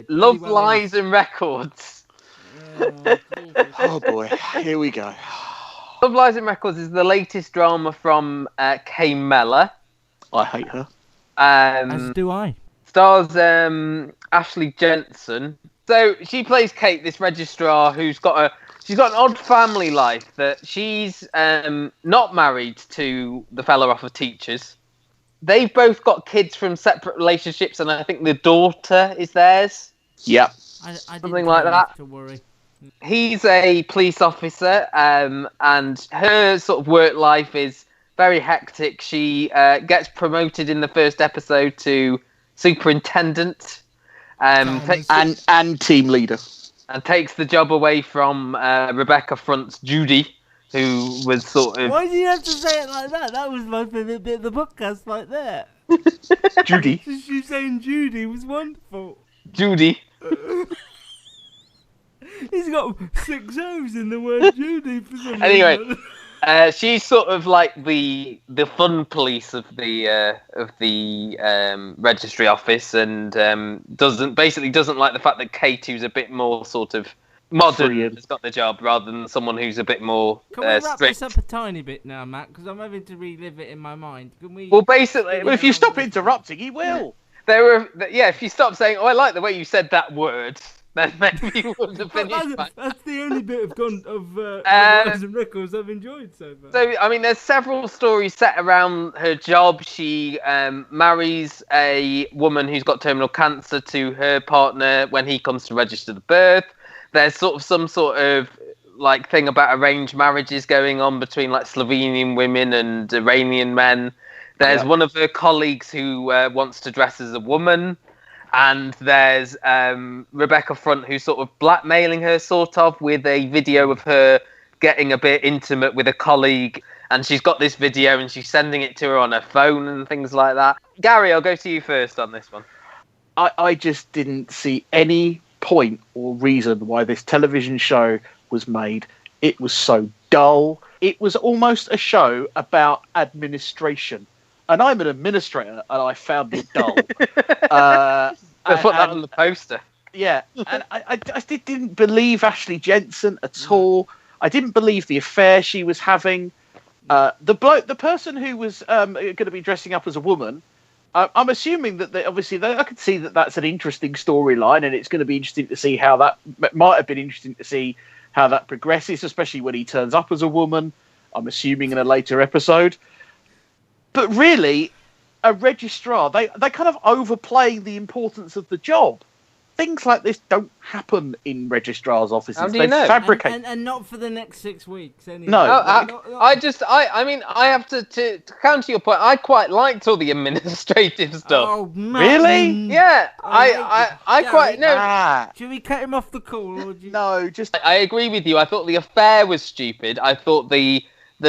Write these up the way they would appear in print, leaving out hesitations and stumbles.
Love Lies and Records. Oh boy, here we go. Love Lies and Records is the latest drama from Kay Mellor. I hate her. As do I. Stars Ashley Jensen. So she plays Kate, this registrar who's got an odd family life. That she's not married to the fella off of Teachers. They've both got kids from separate relationships, and I think the daughter is theirs. Yep. I Something like that. To worry. He's a police officer, and her sort of work life is very hectic. She gets promoted in the first episode to superintendent, and team leader, and takes the job away from Rebecca Front's Judy, who was sort of. Why do you have to say it like that? That was my favourite bit of the podcast, right there. Judy. Just you saying Judy was wonderful. Judy. He's got 6 O's in the word Judy for some Anyway, reason. she's sort of like the fun police of the registry office, and doesn't like the fact that Kate, who's a bit more sort of modern, has got the job rather than someone who's a bit more Can we wrap strict. this up a tiny bit now, Matt? Because I'm having to relive it in my mind. Can we? Well, basically, Well, if you stop interrupting, he will. If you stop saying, "Oh, I like the way you said that word," then maybe you would have finished. That's the only bit of Lies and Records I've enjoyed so far. So, I mean, there's several stories set around her job. She marries a woman who's got terminal cancer to her partner when he comes to register the birth. There's sort of some sort of like thing about arranged marriages going on between like Slovenian women and Iranian men. There's one of her colleagues who wants to dress as a woman. And there's Rebecca Front, who's sort of blackmailing her, sort of, with a video of her getting a bit intimate with a colleague. And she's got this video and she's sending it to her on her phone and things like that. Gary, I'll go to you first on this one. I just didn't see any point or reason why this television show was made. It was so dull. It was almost a show about administration. And I'm an administrator, and I found it dull. I put that on the poster. Yeah, and I didn't believe Ashley Jensen at all. I didn't believe the affair she was having. The person who was going to be dressing up as a woman, I'm assuming that I could see that that's an interesting storyline, and it's going to be interesting to see how that might have been interesting to see how that progresses, especially when he turns up as a woman. I'm assuming in a later episode. But really, a registrar, they kind of overplay the importance of the job. Things like this don't happen in registrars' offices. How do you know? Fabricate. And not for the next 6 weeks, anyway. No. I have to counter your point. I quite liked all the administrative stuff. Oh, Matt, Really? Yeah, I quite no. Should we cut him off the call? Or do you... No, just I agree with you. I thought the affair was stupid. I thought the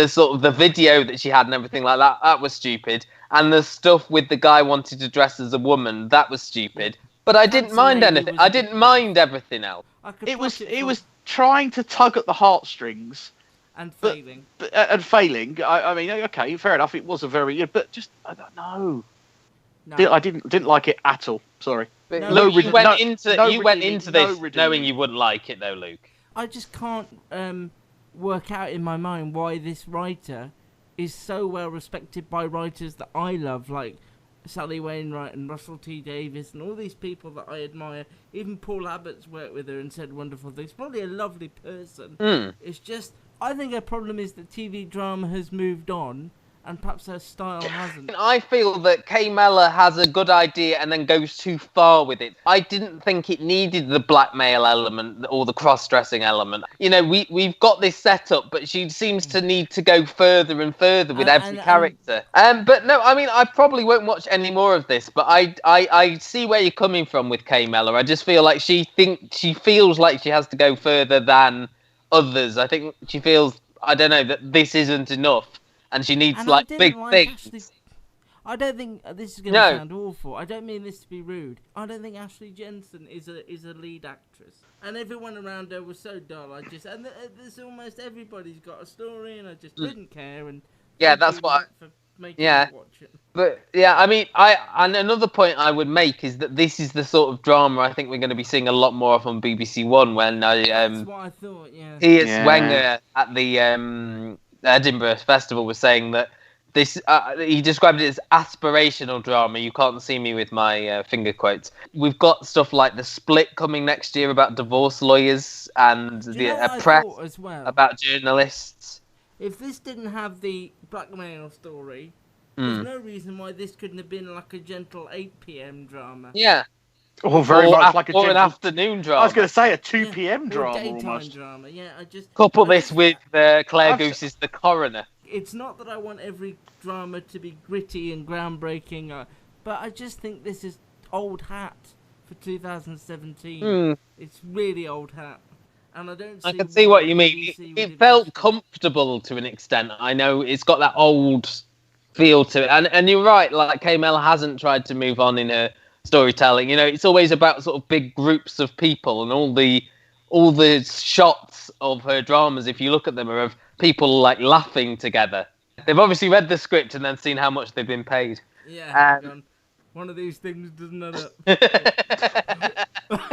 sort of the video that she had and everything like that was stupid. And the stuff with the guy wanting to dress as a woman, that was stupid. But I didn't mind anything. I didn't mind everything else. it was trying to tug at the heartstrings and failing. And failing. I mean, okay, fair enough. It was a very good, but just I don't know. No. I didn't like it at all. Sorry. You went into this knowing you wouldn't like it, though, Luke. I just can't work out in my mind why this writer is so well respected by writers that I love, like Sally Wainwright and Russell T Davies and all these people that I admire. Even Paul Abbott's worked with her and said wonderful things. Probably a lovely person. It's just, I think her problem is that TV drama has moved on and perhaps her style hasn't. I feel that Kay Mellor has a good idea and then goes too far with it. I didn't think it needed the blackmail element or the cross-dressing element. You know, we've got this setup, but she seems to need to go further and further with every character. But no, I mean, I probably won't watch any more of this, but I see where you're coming from with Kay Mellor. I just feel like she feels like she has to go further than others. I think she feels, I don't know, that this isn't enough. And she needs, big things. I don't think this is going to sound awful. I don't mean this to be rude. I don't think Ashley Jensen is a lead actress. And everyone around her was so dull. There's almost everybody's got a story, and I just didn't care. And yeah, that's what. making Yeah. me watch it. But yeah, I mean, and another point I would make is that this is the sort of drama I think we're going to be seeing a lot more of on BBC One when That's what I thought. Yeah. Piers Yeah. Wenger at the Edinburgh Festival was saying that this he described it as aspirational drama. You can't see me with my finger quotes. We've got stuff like The Split coming next year about divorce lawyers and Do you know what I press thought as well? about journalists. If this didn't have the blackmail story, there's no reason why this couldn't have been like a gentle 8 p.m. drama. Yeah. Or very much like a or an gentle... afternoon drama. I was going to say a 2 Yeah, p.m. or drama daytime almost. drama. Yeah, Couple I this just- with Claire I've- Goose is the coroner. It's not that I want every drama to be gritty and groundbreaking, but I just think this is old hat for 2017. It's really old hat. And I don't see I can see why what you mean. BBC would It felt invest in- comfortable to an extent. I know it's got that old feel to it, and you're right. Like Kay Mellor hasn't tried to move on in her storytelling. You know, it's always about sort of big groups of people, and all the shots of her dramas, if you look at them, are of people like laughing together. They've obviously read the script and then seen how much they've been paid. Yeah, gone, one of these things doesn't add up.